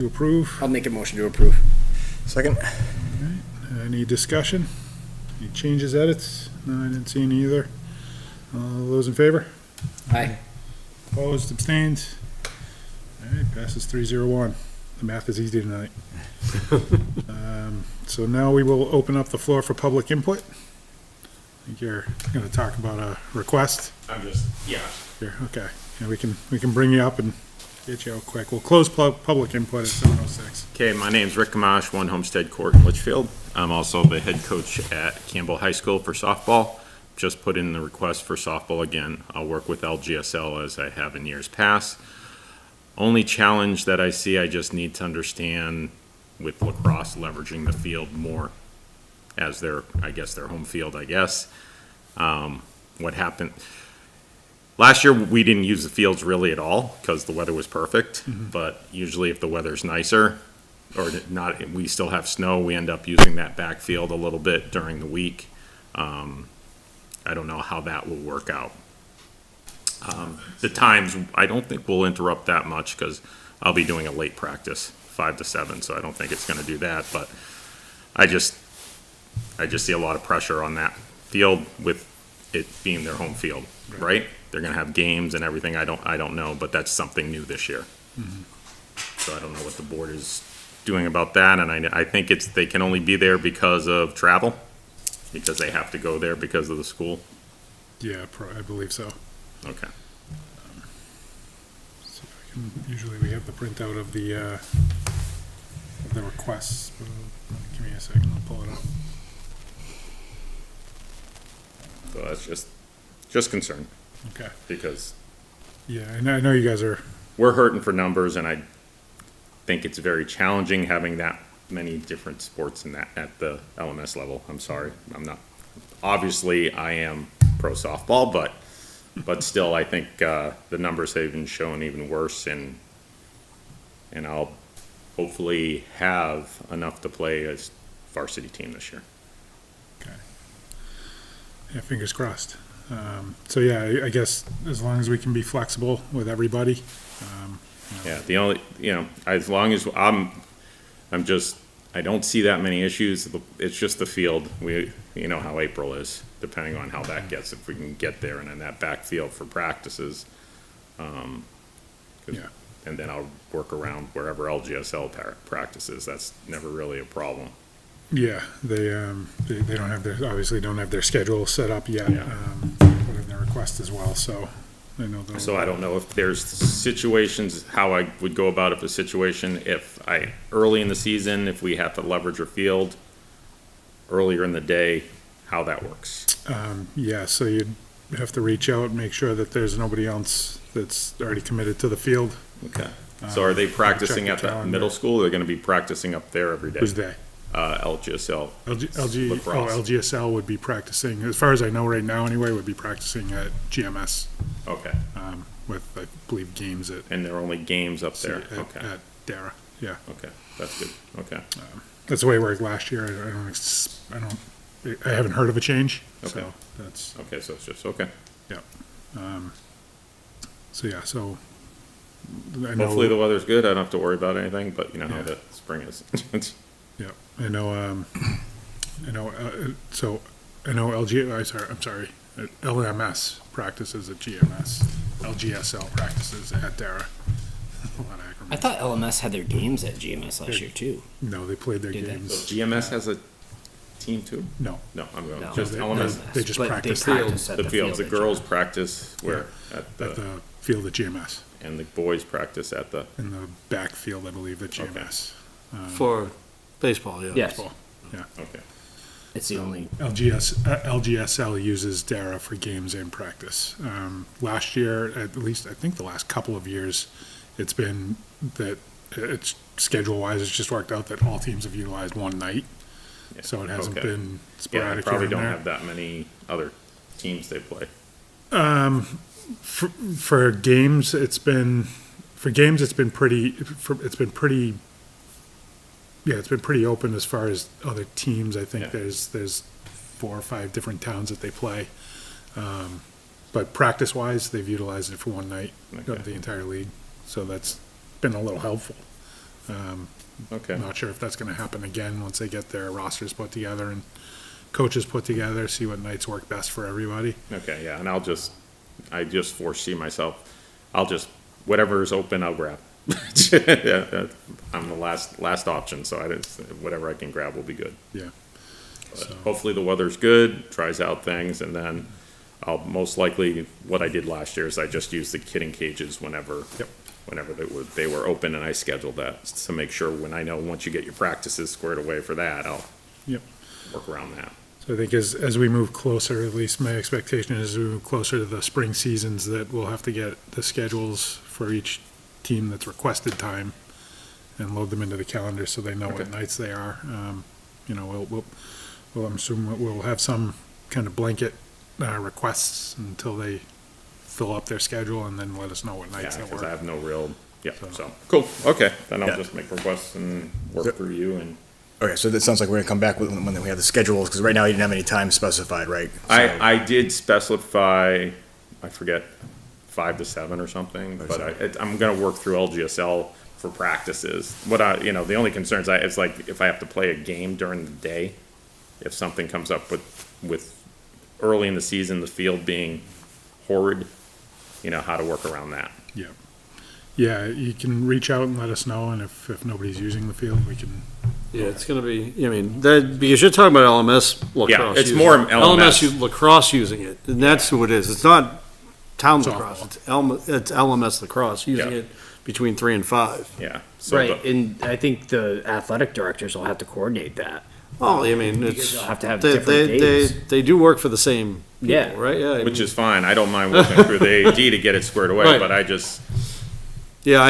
To approve. I'll make a motion to approve. Second? Any discussion? Any changes, edits? No, I didn't see any either. All those in favor? Aye. Opposed, abstained? All right, passes 3-0-1. The math is easy tonight. So now we will open up the floor for public input. I think you're going to talk about a request. Yeah. Here, okay. Yeah, we can bring you up and get you out quick. We'll close public input at 7:06. Okay, my name's Rick Gamache, One Homestead Court in Litchfield. I'm also the head coach at Campbell High School for softball. Just put in the request for softball again. I'll work with LGSL as I have in years past. Only challenge that I see, I just need to understand with lacrosse leveraging the field more as their home field, I guess. What happened? Last year, we didn't use the fields really at all because the weather was perfect. But usually if the weather's nicer or not, we still have snow, we end up using that backfield a little bit during the week. I don't know how that will work out. The times, I don't think we'll interrupt that much because I'll be doing a late practice, 5 to 7, so I don't think it's going to do that. But I just see a lot of pressure on that field with it being their home field, right? They're going to have games and everything. I don't know, but that's something new this year. So I don't know what the board is doing about that. And I think they can only be there because of travel, because they have to go there because of the school. Yeah, I believe so. Okay. See if I can, usually we have the printout of the requests. Give me a second, I'll pull it up. So that's just concern Okay. because Yeah, and I know you guys are, we're hurting for numbers, and I think it's very challenging having that many different sports in that at the LMS level. I'm sorry, I'm not. Obviously, I am pro softball, but still, I think the numbers have been shown even worse, and I'll hopefully have enough to play as varsity team this year. okay. Yeah, fingers crossed. So yeah, I guess as long as we can be flexible with everybody. Yeah, the only, as long as I don't see that many issues. It's just the field. You know how April is, depending on how that gets, if we can get there and in that backfield for practices. Yeah. And then I'll work around wherever LGSL practices. That's never really a problem. Yeah, they don't have obviously don't have their schedule set up yet. Yeah. Put in their request as well, so I know they'll. So I don't know if there's situations, how I would go about if a situation, early in the season, if we have to leverage a field earlier in the day, how that works. Yeah, so you'd have to reach out and make sure that there's nobody else that's already committed to the field. Okay. So are they practicing check at the the calendar. middle school? They're gonna be practicing up there every day? Who's they? LGSL. LGSL would be practicing, as far as I know right now anyway, would be practicing at GMS, Okay. with, I believe, games at. And there are only games up there? At, Okay. at Dara, yeah. Okay, that's good. Okay. That's the way it worked last year. I haven't heard of a change, Okay. so that's, Okay, so it's just, okay. so yeah, so. I know- Hopefully the weather's good. I don't have to worry about anything, but you know how Yeah. the spring is. Yeah, I know, so, I know LMS practices at GMS, LGSL practices at Dara. A lot of acronyms. I thought LMS had their games at GMS last year too. No, they played their Did they? games. GMS has a team too? No, No, I'm going, No. just They- LMS. they just But practice at The fields, the field at girls GMS. practice where? At at the, the field at GMS, and the boys practice at the, in the backfield, I believe, at GMS. For baseball, yeah. Yes, Yeah, okay. it's the only. LGSL uses Dara for games and practice. Last year, at least, I think the last couple of years, it's been that it's schedule-wise, it's just worked out that all teams have utilized one night. Yeah, So it hasn't okay. been Yeah, they sporadic here probably and don't there. have that many other teams they play. For games, it's been pretty, yeah, it's been pretty open as far as other teams. I think Yeah. there's 4 or 5 different towns that they play. But practice-wise, they've utilized it for one night of Okay. the entire league, so that's been a little helpful. Okay. Not sure if that's gonna happen again once they get their rosters put together and coaches put together, see what nights work best for everybody. Okay, yeah, and I just foresee myself, whatever is open, I'll grab. Yeah, I'm the last option, so whatever I can grab will be good. Yeah. But So- hopefully the weather's good, tries out things, and then I'll most likely, what I did last year is I just used the kidding cages whenever they were open, and I scheduled that to make sure when I know, once you get your practices squared away for that, I'll Yep. work around that. So I think as we move closer, at least my expectation is as we move closer to the spring seasons, that we'll have to get the schedules for each team that's requested time and load them into the calendar so they know what Okay. nights they are. You know, I'm assuming we'll have some kind of blanket requests until they fill up their schedule and then let us know what nights Yeah, that because I work. have no real, yeah, So- so, cool, okay, then Yeah. I'll just make requests and work Yep. through you, and Okay, so that sounds like we're gonna come back when we have the schedules, because right now you didn't have any time specified, right? So- I did specify, I forget, 5 to 7 or something, but I'm gonna work through LGSL for practices. The only concerns it's like, if I have to play a game during the day, if something comes up with early in the season, the field being horrid, how to work around that. Yeah. Yeah, you can reach out and let us know, and if nobody's using the field, we can, Yeah, it's gonna be, because you're talking about LMS lacrosse. it's using more it. LMS. Lacrosse using it, and that's who it is. It's not town Softball. lacrosse, it's LMS lacrosse, using Yeah. it between 3 and 5. Yeah. So Right, the- and I think the athletic directors will have to coordinate that. Well, Because it's, you'll have to have they, different days. they do work for the same people, Yeah. right? Yeah. I Which mean- is fine, I don't mind working through the AD to get it squared away, Right. but I just, Yeah,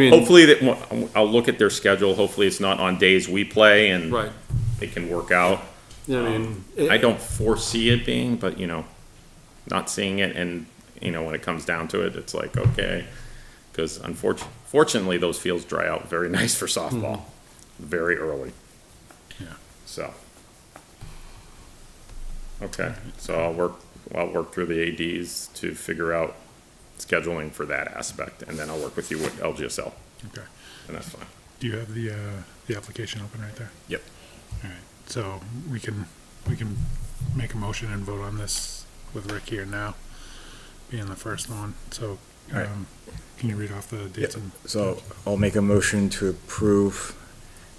hopefully I'll look at their schedule, hopefully it's not on days we play and right. they can work out. I don't foresee it being, but not seeing it, and when it comes down to it, it's like, okay, because unfortunately, those fields dry out very nice for softball, very early. Yeah. So. Okay, so I'll work through the ADs to figure out scheduling for that aspect, and then I'll work with you with LGSL, okay. and that's fine. Do you have the application open right there? Yep. All right, so we can make a motion and vote on this with Rick here now, being the first one. So, All right. can you read off the dates and? So I'll make a motion to approve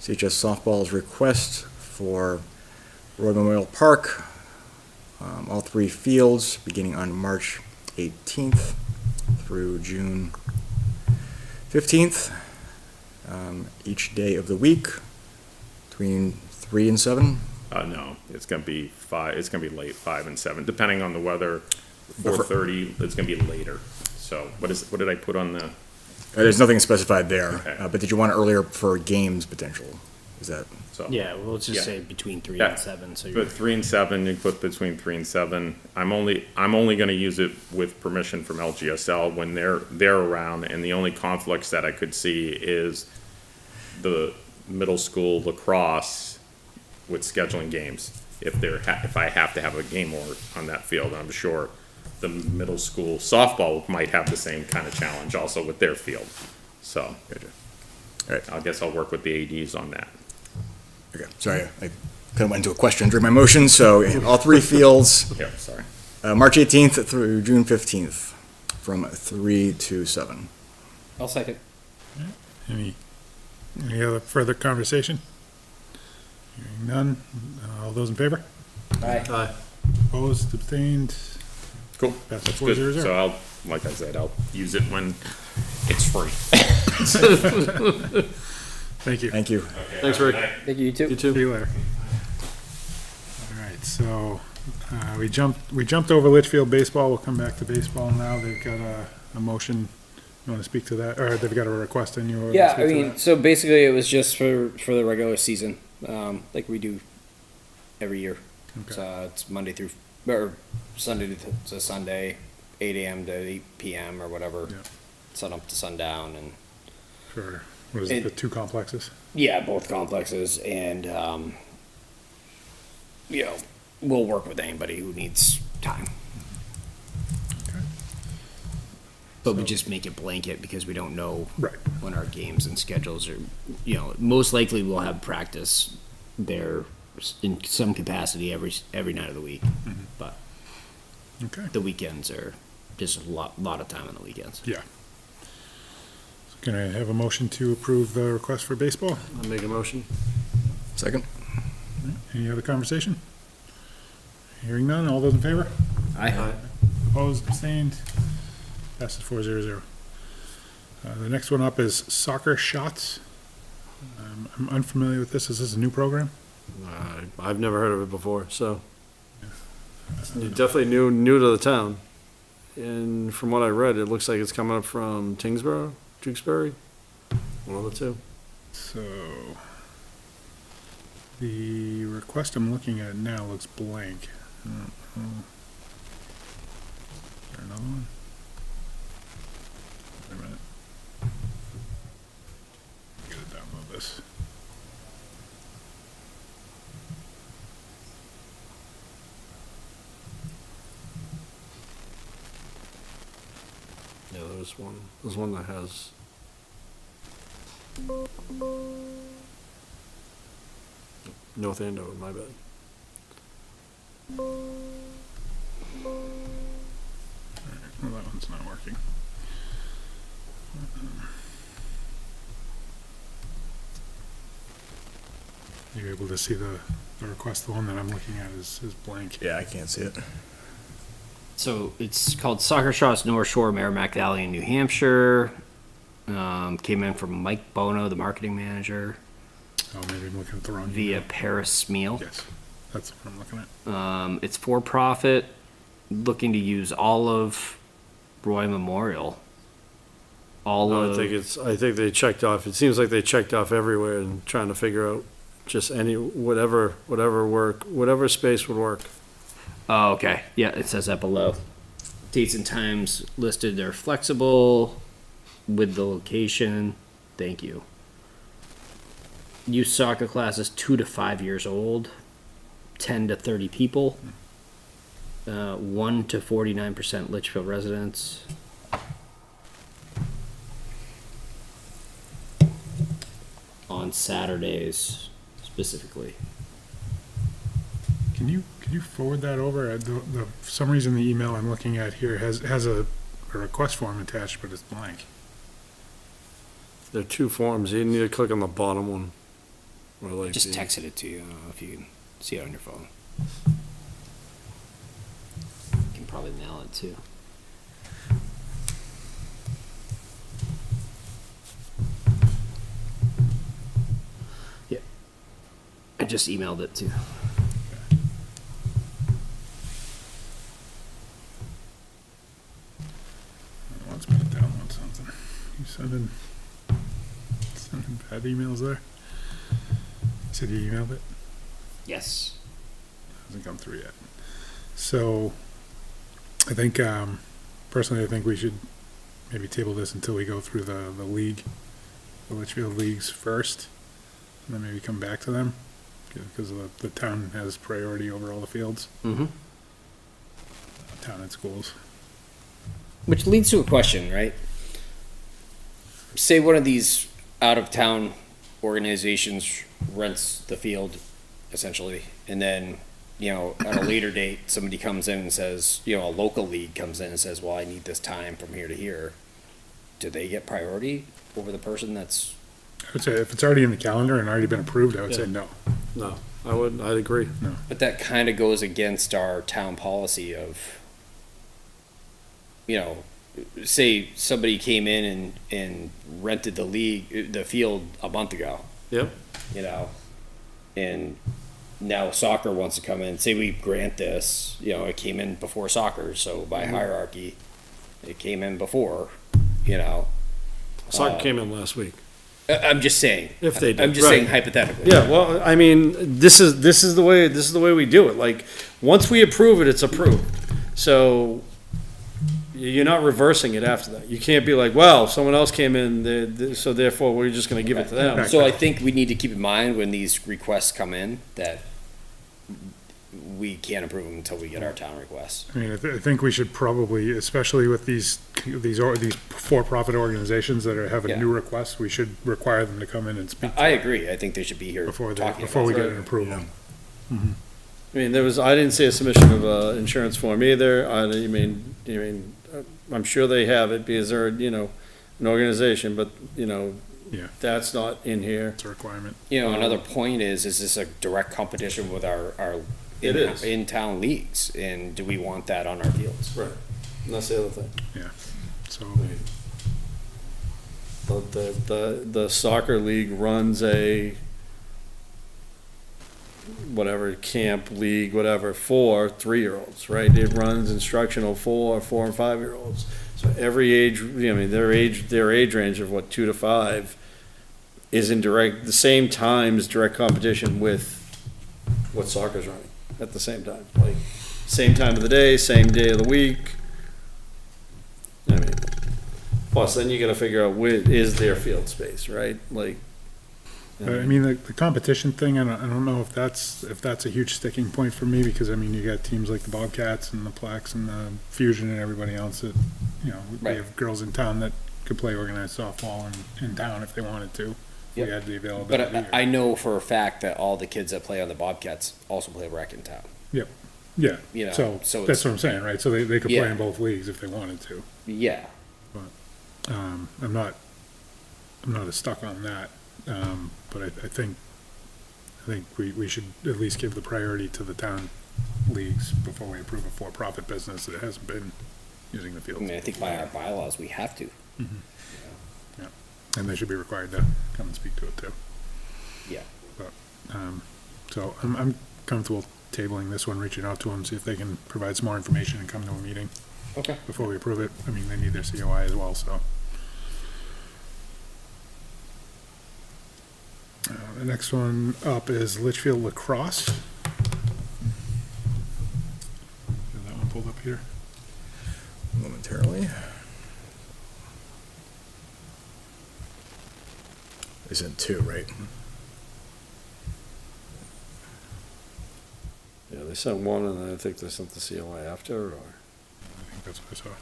CHS softball's request for Roy Memorial Park, all 3 fields, beginning on March 18th through June 15th, each day of the week, between 3 and 7. No, it's gonna be it's gonna be late, 5 and 7, depending on the weather. 4:30, it's gonna be later. So what did I put on the, There's nothing specified there, Okay. but did you want it earlier for games potential? Is that, so. Yeah, well, let's just Yeah. say between 3 Yeah. and 7, so you're, But 3 and 7, you put between 3 and 7. I'm only gonna use it with permission from LGSL when they're around, and the only conflicts that I could see is the middle school lacrosse with scheduling games. If I have to have a game on that field, I'm sure the middle school softball might have the same kind of challenge also with their field. So, gotcha. All right. I guess I'll work with the ADs on that. Okay, sorry, I kind of went into a question during my motion, so all 3 fields, Yeah, sorry. March 18th through June 15th, from 3 to 7. I'll second. Any other further conversation? Hearing none, all those in favor? Aye. Opposed, abstained? Cool. That's That's 4-0-0. good. So like I said, I'll use it when it's free. Thank you. Thank you. Thanks, Rick. Thank you, you too. You too. See you later. All right, so, we jumped over Litchfield baseball. We'll come back to baseball now. They've got a motion. You want to speak to that? Or they've got a request in you? Yeah, I mean, so basically it was just for the regular season, like we do every year. Okay. So it's Monday through, or Sunday to Sunday, 8 a.m. to 8 p.m. or whatever. Yeah. Sun up to sundown, and For, what is it, the 2 complexes? yeah, both complexes, and we'll work with anybody who needs time. But we So- just make it blanket because we don't know Right. when our games and schedules are, most likely we'll have practice there in some capacity every night of the week. But Okay, the weekends are just a lot of time on the weekends. yeah. So can I have a motion to approve the request for baseball? I'll make a motion. Second? Any other conversation? Hearing none, all those in favor? Aye. Opposed, abstained, passes 4-0. The next one up is soccer shots. I'm unfamiliar with this. Is this a new program? I've never heard of it before, so. You're definitely new to the town. And from what I read, it looks like it's coming up from Tingsboro, Tewksbury, one of the two. So, the request I'm looking at now looks blank. Is there another one? Wait a minute. I gotta download this. Yeah, there's one that has. North Andover, my bad. Well, that one's not working. You're able to see the request. The one that I'm looking at is blank. Yeah, I can't see it. So it's called Soccer Shots North Shore, Merrimack Valley in New Hampshire. Came in from Mike Bono, the marketing manager, Oh, maybe I'm looking at the wrong. via email. Paris Meal. Yes, that's what I'm looking at. It's for profit, looking to use all of Roy Memorial. All No, of, I think they checked off, it seems like they checked off everywhere and trying to figure out just whatever space would work. oh, okay. Yeah, it says that below. Dates and times listed, they're flexible with the location. Thank you. Youth soccer classes 2 to 5 years old, 10 to 30 people, 1 to 49% Litchfield residents. On Saturdays specifically. Can you forward that over? For some reason, the email I'm looking at here has a request form attached, but it's blank. There are two forms, you need to click on the bottom one. Or like Just the- texted it to you. I don't know if you can see it on your phone. You can probably mail it too. Yeah. I just emailed it too. It wants me to download something. You sending bad emails there? You said you emailed it? Yes. Hasn't come through yet. So, I think, personally, I think we should maybe table this until we go through the league, the Litchfield leagues first, and then maybe come back to them, because the town has priority over all the fields, Mm-hmm. town and schools. Which leads to a question, right? Say one of these out-of-town organizations rents the field, essentially, and then, at a later date, somebody comes in and says, a local league comes in and says, well, I need this time from here to here. Do they get priority over the person that's, I would say if it's already in the calendar and already been approved, I would say Yeah. no. No, I'd agree. but that kind of goes against our town policy of, say somebody came in and rented the field a month ago. Yep. And now soccer wants to come in, say we grant this, it came in before soccer, so by hierarchy, it came in before, Soccer came in last week. I'm just saying. If they did, I'm just right. saying hypothetically. Yeah, well, I mean, this is the way we do it. Like, once we approve it, it's approved. So you're not reversing it after that. You can't be like, well, someone else came in, so therefore we're just going to give it to them. So I think we need to keep in mind when these requests come in that we can't approve them until we get our town requests. I mean, I think we should probably, especially with these for-profit organizations that have a Yeah. new request, we should require them to come in and speak I agree. I think they should be here before talking we about get it. an approval. I mean, I didn't see a submission of a insurance form either. I'm sure they have it because they're, an organization, but, Yeah. that's not in here. It's a requirement. Another point is this a direct competition with our It is. in-town leagues? And do we want that on our fields? Right. And that's the other thing. So, The soccer league runs a whatever camp league, whatever, for 3-year-olds, right? It runs instructional for 4 and 5-year-olds. So every age, their age range of 2 to 5 is in the same times direct competition with what soccer's running at the same time. Like, same time of the day, same day of the week. Plus then you gotta figure out where is their field space, right? Like, I mean, the competition thing, I don't know if that's a huge sticking point for me, because, I mean, you got teams like the Bobcats and the Plex and the Fusion and everybody else that, we Right. have girls in town that could play organized softball in town if they wanted to. If Yep. we had the But availability. I know for a fact that all the kids that play on the Bobcats also play rec in town. Yeah, So so it's- that's what I'm saying, right? So they could play Yeah. in both leagues if they wanted to. Yeah. I'm not as stuck on that, but I think we should at least give the priority to the town leagues before we approve a for-profit business that hasn't been using the I fields. mean, I think by our bylaws, we have to. And they should be required to come and speak to it too. Yeah. So I'm comfortable tabling this one, reaching out to them, see if they can provide some more information and come to a meeting Okay. before we approve it. I mean, they need their COI as well, so. The next one up is Litchfield lacrosse. Have that one pulled up here? Momentarily. Is it 2, right? yeah, they sent one and then I think they sent the COI after, or? I think that's what I saw.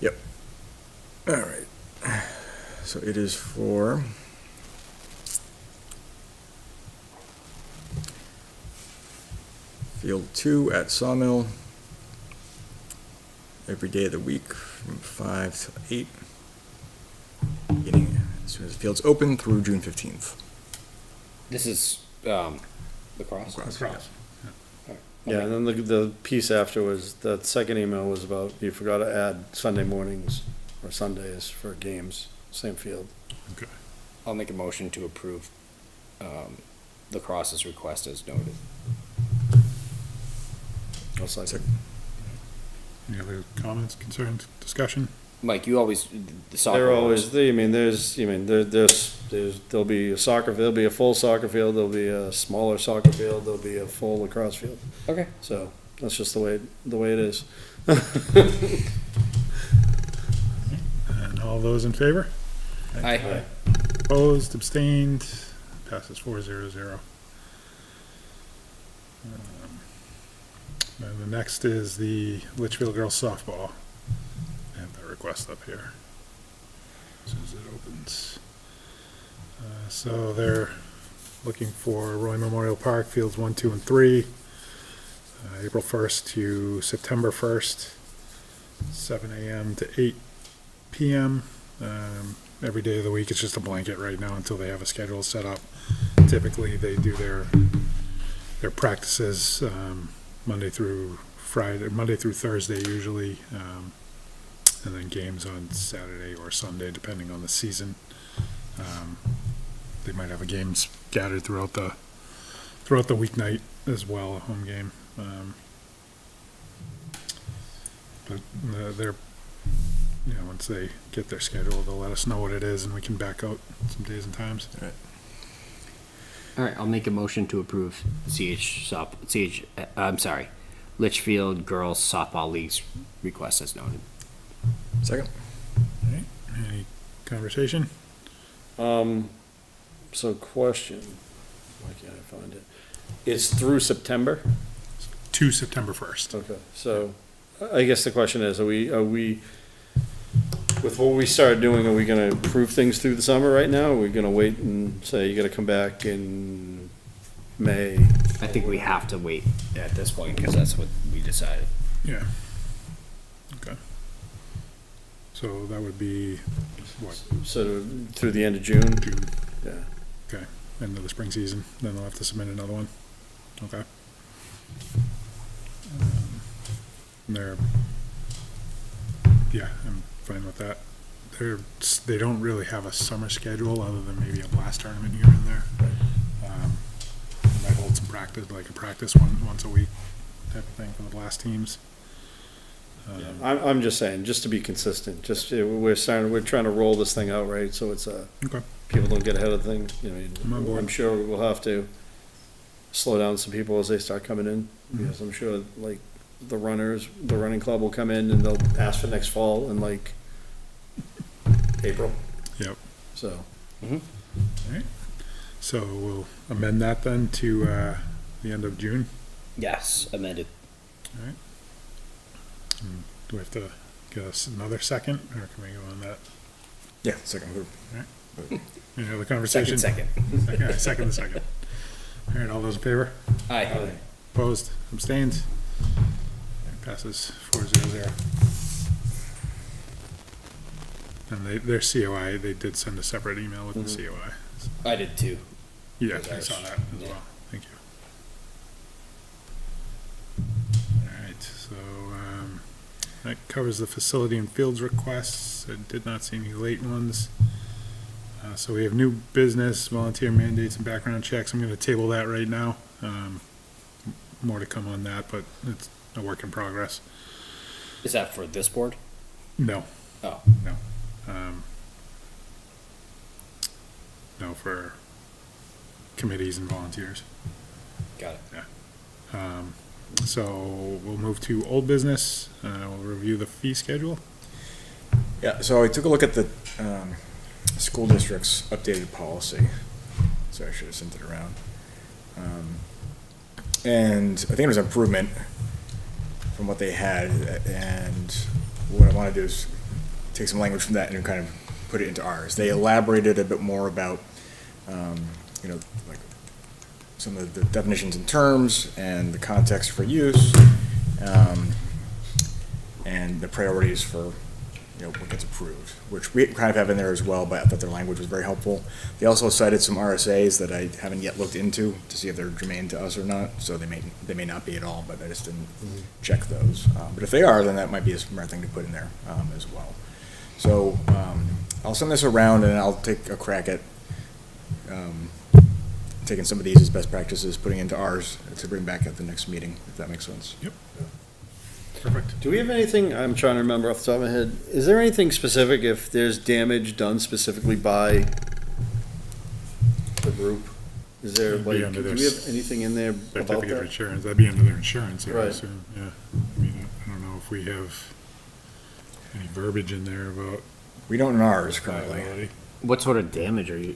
Yep. All right. So it is for Field 2 at Sawmill, every day of the week from 5 to 8, beginning as soon as the field's open through June 15th. This is, lacrosse? Lacrosse. Yeah, and then the piece after was, that second email was about, you forgot to add Sunday mornings or Sundays for games, same field. Okay. I'll make a motion to approve, lacrosse's request as noted. I'll second. Any other comments, concerns, discussion? Mike, you always, the soccer. They're always, there'll be a soccer, there'll be a full soccer field, there'll be a smaller soccer field, there'll be a full lacrosse field. Okay. So, that's just the way it is. And all those in favor? Aye. Opposed, abstained, passes 4-0-0. And the next is the Litchfield girls softball. I have that request up here. As soon as it opens. So they're looking for Roy Memorial Park, fields 1, 2, and 3, April 1st to September 1st, 7 a.m. to 8 p.m. Every day of the week. It's just a blanket right now until they have a schedule set up. Typically, they do their practices Monday through Thursday usually, and then games on Saturday or Sunday depending on the season. They might have a game scattered throughout the weeknight as well, a home game. But they're, once they get their schedule, they'll let us know what it is and we can back out some days and times. All right, I'll make a motion to approve Litchfield Girls Softball League's request as noted. Second? conversation? So question, why can't I find it? It's through September? To September 1st. Okay, so I guess the question is, are we, with what we started doing, are we gonna approve things through the summer right now? Are we gonna wait and say you gotta come back in May? I think we have to wait at this point, because that's what we decided. Yeah. Okay. So that would be, what, So through the end of June? June? Yeah. Okay, end of the spring season, then they'll have to submit another one. Okay. They're, yeah, I'm fine with that. They don't really have a summer schedule other than maybe a blast tournament here and there. They might hold some practice, like a practice once a week type of thing for the blast teams. I'm just saying, just to be consistent, we're trying to roll this thing out, right, so it's, Okay. people don't get ahead of things, I'm on board. I'm sure we'll have to slow down some people as they start coming in, because I'm sure, like, the running club will come in and they'll ask for next fall in like April, Yep. so. So we'll amend that then to the end of June. Yes, amended. All right. Do we have to give us another second, or can we go on that? Yeah, second group. Any other conversation? Second. Second, all right, second. All right, all those in favor? Aye. Opposed? Abstained? Passes 4-0. And their COI, they did send a separate email with the COI. I did too. Yeah, With I ours. saw that as Yeah. well. Thank you. All right, so that covers the facility and fields requests. I did not see any late ones. So we have new business, volunteer mandates and background checks. I'm going to table that right now. More to come on that, but it's a work in progress. Is that for this board? No. Oh. No. No, for committees and volunteers. Got it. So we'll move to old business. We'll review the fee schedule. Yeah, so I took a look at the school district's updated policy. So I should have sent it around. And I think it was an improvement from what they had. And what I want to do is take some language from that and kind of put it into ours. They elaborated a bit more about, like some of the definitions and terms and the context for use, and the priorities for what gets approved, which we kind of have in there as well, but I thought their language was very helpful. They also cited some RSAs that I haven't yet looked into to see if they're germane to us or not, so they may not be at all, but I just didn't check those. But if they are, then that might be a smart thing to put in there as well. So I'll send this around and I'll take a crack at taking some of these as best practices, putting into ours to bring back at the next meeting, if that makes sense. Yep. Perfect. Do we have anything, I'm trying to remember off the top of my head, is there anything specific if there's damage done specifically by the group? Is there, It'd be like, under do their we have anything in there about Certificate of that? insurance, that'd be under their insurance, I would Right. assume, yeah. I mean, I don't know if we have any verbiage in there about We don't in ours currently. liability. What sort of damage are you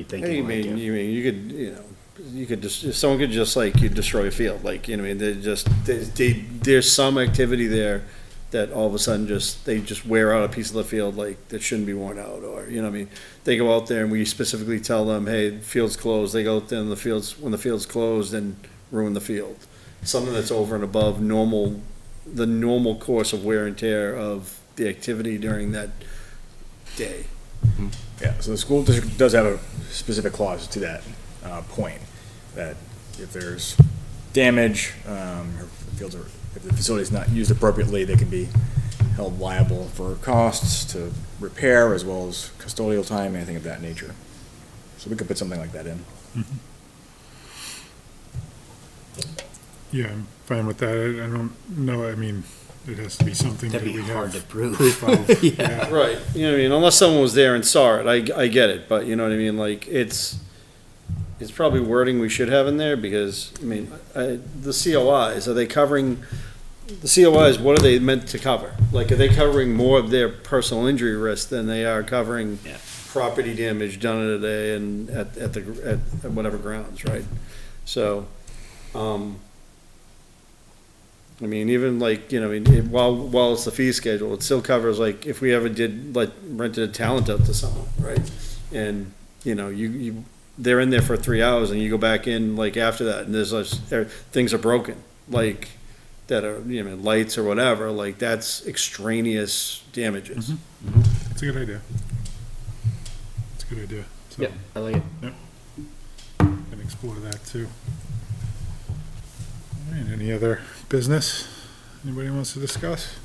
thinking? Hey, you could just, if someone could just like, you destroy a field, like, there's some activity there that all of a sudden they just wear out a piece of the field, like, that shouldn't be worn out, or, they go out there and we specifically tell them, hey, the field's closed, they go out there in the fields, when the field's closed, and ruin the field. Something that's over and above the normal course of wear and tear of the activity during that day. Yeah, so the school district does have a specific clause to that point, that if there's damage, or if the facility is not used appropriately, they can be held liable for costs to repair as well as custodial time, anything of that nature. So we could put something like that in. Yeah, I'm fine with that. I don't know, I mean, it has to be something that That'd we be hard have to prove. proof of. Yeah. Right, you know what I mean, unless someone was there and saw it, I get it, but you know what I mean, like, it's probably wording we should have in there, because, I mean, the COIs, are they covering the COIs, what are they meant to cover? Like, are they covering more of their personal injury risk than they are covering Yeah. property damage done in a day and at whatever grounds, right? So, I mean, even like, you know, I mean, while it's the fee schedule, it still covers, like, if we ever did, like, rented a talent out to someone, right? And, you know, they're in there for 3 hours and you go back in, like, after that, and there's, things are broken, like, that are, you know, lights or whatever, like, that's extraneous damages. It's a good idea. It's a good idea. So, Yep, I like it. can explore that too. All right, any other business anybody wants to discuss?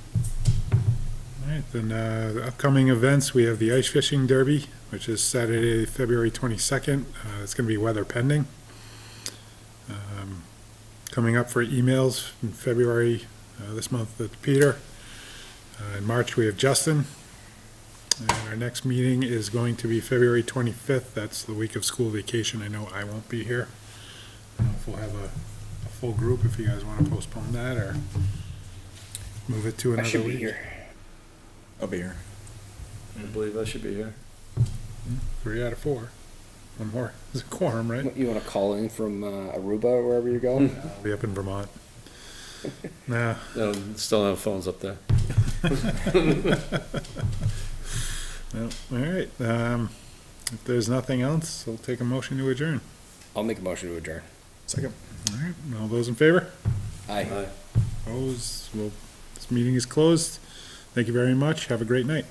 All right, then, the upcoming events, we have the ice fishing derby, which is Saturday, February 22nd. It's gonna be weather pending. Coming up for emails in February, this month, that's Peter. In March, we have Justin. And our next meeting is going to be February 25th. That's the week of school vacation. I know I won't be here. I don't know if we'll have a full group, if you guys want to postpone that or move it to I another should be week. here. I'll be here. I believe I should be here. 3 out of 4. One more. It's a quorum, right? You wanna call in from, Aruba or wherever you're going? I'll be up in Vermont. Nah, No, still have phones up there. no, all right. If there's nothing else, I'll take a motion to adjourn. I'll make a motion to adjourn. Second. All right, all those in favor? Aye. Opposed? Well, this meeting is closed. Thank you very much. Have a great night.